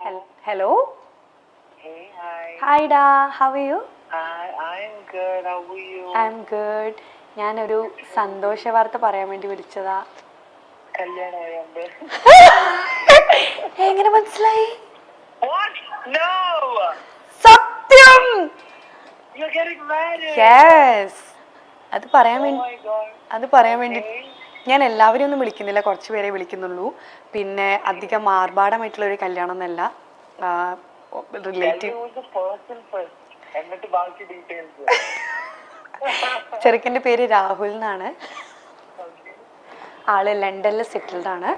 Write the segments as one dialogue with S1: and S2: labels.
S1: Hello.
S2: Hey, hi.
S1: Hi Da, how are you?
S2: I'm good. How are you?
S1: I'm good. ഞാനൊരു സന്തോഷ വാർത്ത പറയാൻ വേണ്ടി വിളിച്ചതാ.
S2: കല്യാണമായോണ്ട്.
S1: എങ്ങനെ മനസ്സിലായി?
S2: What? No.
S1: സത്യം.
S2: You're getting married.
S1: Yes. അത് പറയാൻ
S2: Oh
S1: വേണ്ടി
S2: my God.
S1: Okay. ഞാൻ എല്ലാവരും ഒന്നും വിളിക്കുന്നില്ല, കുറച്ച് പേരെ വിളിക്കുന്നുള്ളൂ. പിന്നെ അധികം ആർഭാടമായിട്ടുള്ള ഒരു കല്യാണം എന്നല്ല. റിലേറ്റീവ്.
S2: എന്നിട്ട് ബാക്കി ഡീറ്റെയിൽസ്.
S1: ചെറുക്കൻ്റെ പേര് രാഹുൽ എന്നാണ്. ആള് ലണ്ടനിൽ സെറ്റിൽഡ് ആണ്.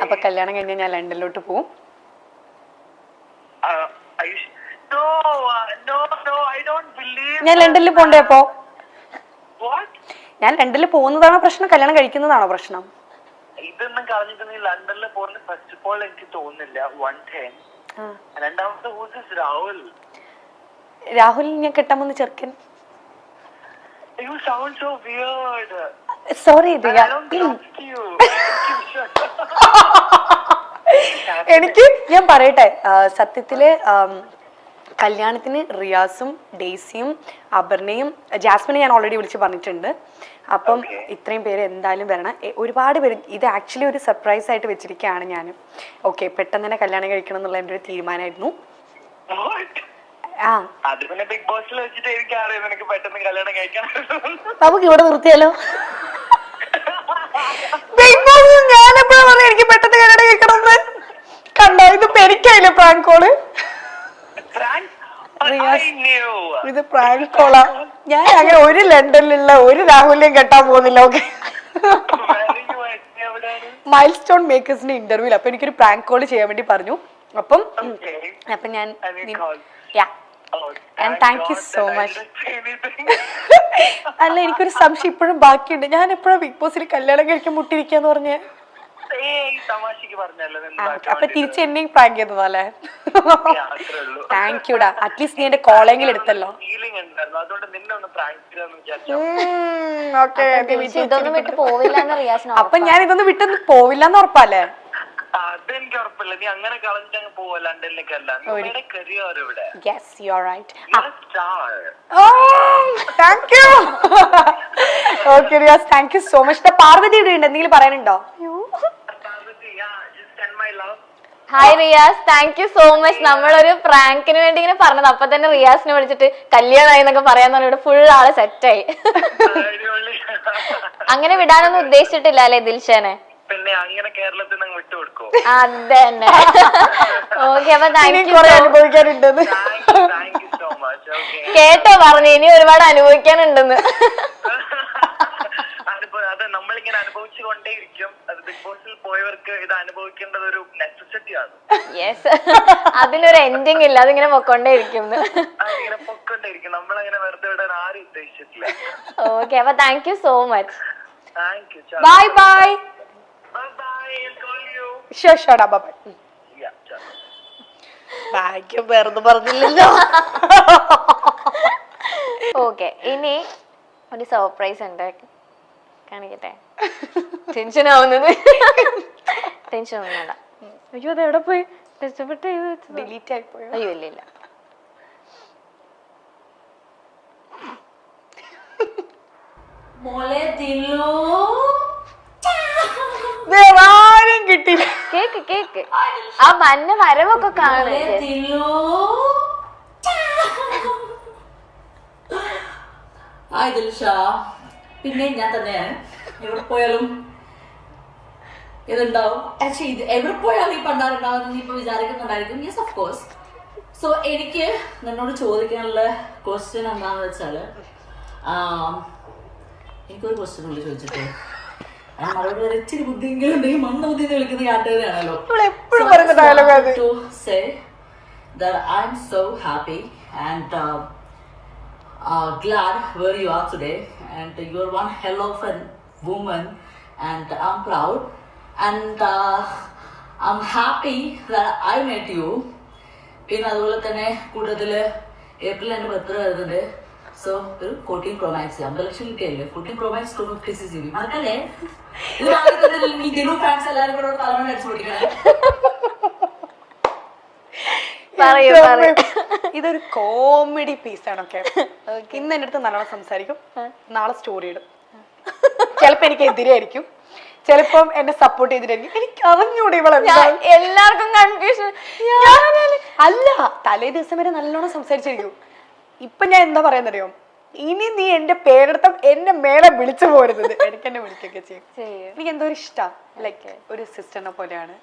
S1: അപ്പൊ കല്യാണം കഴിഞ്ഞ് ഞാൻ ലണ്ടനിലോട്ട് പോവും. ഞാൻ ലണ്ടനിൽ പോണ്ടേ? അപ്പോ ഞാൻ ലണ്ടനിൽ പോകുന്നതാണോ പ്രശ്നം, കല്യാണം കഴിക്കുന്നതാണോ പ്രശ്നം?
S2: ഇതൊന്നും കളഞ്ഞിട്ട് നീ ലണ്ടനിൽ പോകുന്ന ഫസ്റ്റ് ഓഫ് ഓൾ എനിക്ക് തോന്നുന്നില്ല. 110. രണ്ടാമത്തെ രാഹുൽ.
S1: രാഹുൽ ഞാൻ കെട്ടാമെന്ന് ചെറുക്കൻ.
S2: You sound so weird.
S1: Sorry, Riya.
S2: I don't trust you.
S1: എനിക്ക് ഞാൻ പറയട്ടെ, സത്യത്തില് കല്യാണത്തിന് റിയാസും ഡെയ്സിയും അപർണയും ജാസ്മിനെ ഞാൻ ഓൾറെഡി വിളിച്ച് പറഞ്ഞിട്ടുണ്ട്. അപ്പം ഇത്രയും പേര് എന്തായാലും വരണം. ഒരുപാട് പേര് ഇത് ആക്ച്വലി ഒരു സർപ്രൈസ് ആയിട്ട് വെച്ചിരിക്കുകയാണ് ഞാൻ. ഓക്കെ, പെട്ടെന്ന് തന്നെ കല്യാണം കഴിക്കണം എന്നുള്ള എൻ്റെ ഒരു തീരുമാനമായിരുന്നു. നമുക്ക് ഇവിടെ നിർത്തിയാലോ? ബിഗ് ബോസ് ഞാൻ എപ്പോഴാ പറഞ്ഞത് എനിക്ക് പെട്ടെന്ന് കല്യാണം കഴിക്കണം എന്ന്? കണ്ടോ, ഇത് പെരിക്കായില്ലേ പ്രാങ്ക് കോള്? ഇത് പ്രാങ്ക് കോളാ. ഞാൻ അങ്ങനെ ഒരു ലണ്ടനിലുള്ള ഒരു രാഹുലിനെയും കെട്ടാൻ പോകുന്നില്ല. ഓക്കെ, മൈൽ സ്റ്റോൺ മേക്കേഴ്സിന്റെ ഇന്റർവ്യൂല് അപ്പൊ എനിക്കൊരു പ്രാങ്ക് കോള് ചെയ്യാൻ വേണ്ടി പറഞ്ഞു. അപ്പം ഞാൻ താങ്ക് യു സോ മച്ച്. അല്ല, എനിക്കൊരു സംശയം ഇപ്പോഴും ബാക്കിയുണ്ട്. ഞാൻ എപ്പോഴാ ബിഗ് ബോസിൽ കല്യാണം കഴിക്കാൻ മുട്ടിരിക്കാന്ന് പറഞ്ഞേ? അപ്പൊ തിരിച്ച് എന്നെയും പ്രാങ്ക് ചെയ്തതല്ലേ? താങ്ക് യുടാ, അറ്റ്ലീസ്റ്റ് നീ എന്റെ കോളെങ്കിലും എടുത്തല്ലോ. അപ്പൊ ഞാൻ ഇതൊന്നും വിട്ടൊന്നും പോവില്ലെന്ന് ഉറപ്പല്ലേ?
S2: അതെനിക്ക് ഉറപ്പില്ല. നീ അങ്ങനെ കളഞ്ഞിട്ടങ്ങ് പോവാ ലണ്ടനിലേക്കല്ല.
S1: Yes, you are right. Oh, thank you. Okay, Riyaz, thank you so much. Parvathi ഇവിടെ ഉണ്ട്, എന്തെങ്കിലും പറയാനുണ്ടോ?
S3: Hi Riyas, thank you so much. നമ്മളൊരു പ്രാങ്കിന് വേണ്ടി ഇങ്ങനെ പറഞ്ഞത്, അപ്പൊ തന്നെ റിയാസിനെ വിളിച്ചിട്ട് കല്യാണമായി എന്നൊക്കെ പറയാന്ന് പറഞ്ഞിട്ട് ഫുൾ ആള് സെറ്റായി. അങ്ങനെ വിടാനൊന്നും ഉദ്ദേശിച്ചിട്ടില്ല അല്ലേ ദിൽഷനെ?
S2: പിന്നെ അങ്ങനെ കേരളത്തിൽ നിന്ന് വിട്ടുകൊടുക്കോ?
S3: അതന്നെ. ഓക്കെ, അപ്പൊ
S1: അനുഭവിക്കാനുണ്ടെന്ന്
S3: കേട്ടോ പറഞ്ഞു. ഇനി ഒരുപാട് അനുഭവിക്കാനുണ്ടെന്ന്.
S2: അത് നമ്മളിങ്ങനെ അനുഭവിച്ചുകൊണ്ടേയിരിക്കും. അത് ബിഗ് ബോസിൽ പോയവർക്ക് ഇത് അനുഭവിക്കേണ്ടത് ഒരു നെസസിറ്റിയാണ്.
S3: യെസ്, അതിനൊരു എൻഡിങ് ഇല്ല, അതിങ്ങനെ പൊക്കൊണ്ടേയിരിക്കും.
S2: അതിങ്ങനെ പൊക്കൊണ്ടേയിരിക്കും. നമ്മളങ്ങനെ വെറുതെ വിടാൻ ആരും ഉദ്ദേശിച്ചിട്ടില്ല.
S3: ഓക്കെ, അപ്പൊ thank you so much.
S2: Thank you.
S1: Bye bye. ഭാഗ്യം വേറൊന്നും പറഞ്ഞില്ലല്ലോ.
S3: ഓക്കെ, ഇനി ഒരു സർപ്രൈസ് ഉണ്ട്, കാണിക്കട്ടെ. ടെൻഷൻ ആവുന്നത്. ടെൻഷൻ ഒന്നും വേണ്ട. അയ്യോ, അത് എവിടെ പോയി? കഷ്ടപ്പെട്ട്
S1: ഡിലീറ്റ് ആയി പോയോ?
S3: അയ്യോ, ഇല്ല ഇല്ല.
S1: വേറാരും കിട്ടില്ല.
S3: കേക്ക് കേക്ക്, ആ മഞ്ഞ വരവൊക്കെ കാണും.
S4: പിന്നെ ഞാൻ തന്നെയാണ്. എവിടെ പോയാലും ഇതുണ്ടാവും. ആക്ച്വലി ഇത് എവിടെ പോയാലും ഈ പണ്ടാറുണ്ടാവും നീ ഇപ്പൊ വിചാരിക്കുന്നുണ്ടായിരിക്കും. Yes, of course. സോ എനിക്ക് നിന്നോട് ചോദിക്കാനുള്ള ക്വസ്റ്റ്യൻ എന്താണെന്ന് വെച്ചാൽ, എനിക്കൊരു ക്വസ്റ്റ്യൻ ഉള്ളു ചോദിച്ചിട്ട് മറുപടി വരെ ഇച്ചിരി ബുദ്ധിയെങ്കിലും ഉണ്ടെങ്കിൽ മണ്ണ ബുദ്ധി കളിക്കുന്ന യാത്രയാണല്ലോ. To say that I'm so happy and glad where you are today, and you're one hell of a woman, and I'm proud, and I'm happy that I met you. പിന്നെ അതുപോലെ തന്നെ കൂടുതൽ ഏപ്രിൽ എൻ്റെ ബർത്ത്ഡേ വരുന്നുണ്ട്. So ഒരു 14 Pro Max 50 ലക്ഷം കിട്ടിയല്ലേ. 14 Pro Max 256GB മറക്കല്ലേ? ഇത് ഫാൻസ് എല്ലാവരും കൂടെ തലമുറ അടിച്ചു പൊട്ടിക്കണേ.
S3: പറയൂ, പറയൂ.
S1: ഇതൊരു കോമഡി പീസാണ്. ഓക്കെ, ഇന്ന് എൻ്റെ അടുത്ത് നല്ലോണം സംസാരിക്കും, നാളെ സ്റ്റോറി ഇടും. ചിലപ്പോ എനിക്ക് എതിരായിരിക്കും, ചിലപ്പം എന്നെ സപ്പോർട്ട് ചെയ്തിട്ടായിരിക്കും. എനിക്ക് അറിഞ്ഞൂടെ
S3: എല്ലാവർക്കും കൺഫ്യൂഷൻ.
S1: അല്ല, തലേ ദിവസം വരെ നല്ലോണം സംസാരിച്ചിരിക്കും. ഇപ്പൊ ഞാൻ എന്താ പറയാന്നറിയോ, ഇനി നീ എന്റെ പേരെടുത്ത എന്നെ മേലെ വിളിച്ചു പോരുന്നത്. എനിക്ക് എന്നെ വിളിക്കൊക്കെ ചെയ്യും. എനിക്ക് എന്തോ ഒരു ഇഷ്ടം, ലൈക്ക് ഒരു സിസ്റ്ററിനെ പോലെയാണ്.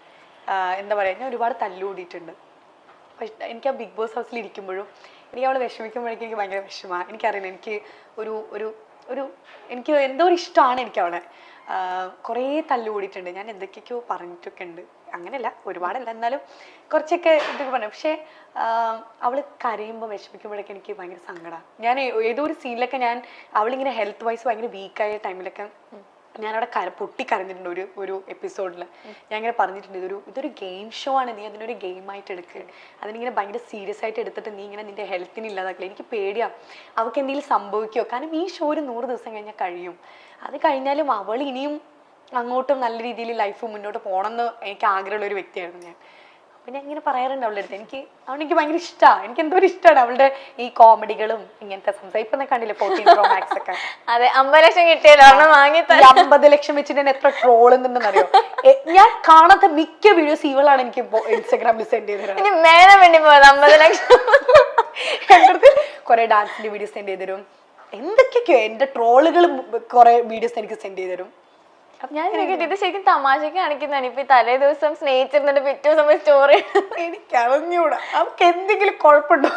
S1: എന്താ പറയാ, ഞാൻ ഒരുപാട് തല്ലുകൂടിയിട്ടുണ്ട്. എനിക്ക് ആ ബിഗ് ബോസ് ഹൗസിൽ ഇരിക്കുമ്പോഴും എനിക്ക് അവളെ വിഷമിക്കുമ്പോഴേക്കും എനിക്ക് ഭയങ്കര വിഷമമാണ്. എനിക്കറിയില്ല, എനിക്ക് ഒരു ഒരു ഒരു എനിക്ക് എന്തോ ഒരു ഇഷ്ടമാണ് എനിക്ക് അവളെ. കുറേ തല്ലുകൂടിയിട്ടുണ്ട്, ഞാൻ എന്തൊക്കെയൊക്കെയോ പറഞ്ഞിട്ടൊക്കെ ഉണ്ട്. അങ്ങനെയല്ല, ഒരുപാടല്ല, എന്നാലും കുറച്ചൊക്കെ ഇതൊക്കെ പറഞ്ഞു. പക്ഷേ അവൾ കരയുമ്പോൾ വിഷമിക്കുമ്പോഴൊക്കെ എനിക്ക് ഭയങ്കര സങ്കടമാണ്. ഞാൻ ഏതോ ഒരു സീനിലൊക്കെ അവളിങ്ങനെ ഹെൽത്ത് വൈസ് ഭയങ്കര വീക്കായ ടൈമിലൊക്കെ ഞാനവിടെ പൊട്ടിക്കരഞ്ഞിട്ടുണ്ട്. ഒരു എപ്പിസോഡിൽ ഞാൻ ഇങ്ങനെ പറഞ്ഞിട്ടുണ്ട്, ഇതൊരു ഗെയിം ഷോ ആണ്, നീ അതിനൊരു ഗെയിമായിട്ട് എടുക്കുക, അതിനിങ്ങനെ ഭയങ്കര സീരിയസ് ആയിട്ട് എടുത്തിട്ട് നീ ഇങ്ങനെ നിന്റെ ഹെൽത്തിന് ഇല്ലാതാക്കില്ല. എനിക്ക് പേടിയാണ് അവൾക്ക് എന്തെങ്കിലും സംഭവിക്കുമോ, കാരണം ഈ ഷോ ഒരു 100 ദിവസം കഴിഞ്ഞാൽ കഴിയും. അത് കഴിഞ്ഞാലും അവൾ ഇനിയും അങ്ങോട്ടും നല്ല രീതിയിൽ ലൈഫ് മുന്നോട്ട് പോകണമെന്ന് എനിക്ക് ആഗ്രഹമുള്ള ഒരു വ്യക്തിയായിരുന്നു ഞാൻ. അപ്പം ഞാൻ ഇങ്ങനെ പറയാറുണ്ട് അവളുടെ അടുത്ത്, അവനെനിക്ക് ഭയങ്കര ഇഷ്ടമാണ്. എനിക്ക് എന്തോ ഒരു ഇഷ്ടമാണ് അവളുടെ ഈ കോമഡികളും ഇങ്ങനത്തെ സംസാരം. ഇപ്പം കണ്ടില്ലേ 14 Pro Max ഒക്കെ.
S3: അതെ, 50 ലക്ഷം കിട്ടിയല്ലോ,
S1: 50 ലക്ഷം വെച്ചിട്ട് ഞാൻ എത്ര ട്രോൾ ഉണ്ടെന്നറിയോ. ഞാൻ കാണാത്ത മിക്ക വീഡിയോസ് ഇവളാണ് എനിക്ക് ഇൻസ്റ്റാഗ്രാമിൽ സെൻഡ് ചെയ്ത്
S3: മേലെ വേണ്ടി പോയത്. 50 ലക്ഷം
S1: എൻ്റെ അടുത്ത് കുറെ ഡാൻസിന്റെ വീഡിയോസ് സെൻഡ് ചെയ്ത് തരും, എന്തൊക്കെയൊക്കെയോ എന്റെ ട്രോളുകൾ കുറെ വീഡിയോസ് എനിക്ക് സെൻഡ് ചെയ്ത് തരും.
S3: ഞാൻ ഇത് ശരിക്കും തമാശക്ക് കാണിക്കുന്നതാണ്. ഇപ്പൊ തലേ ദിവസം സ്നേഹിച്ചിരുന്നിട്ട് പിറ്റേ ദിവസം സ്റ്റോറി
S1: എനിക്ക് അറിഞ്ഞൂടാ അവർക്ക് എന്തെങ്കിലും കുഴപ്പമുണ്ടോ.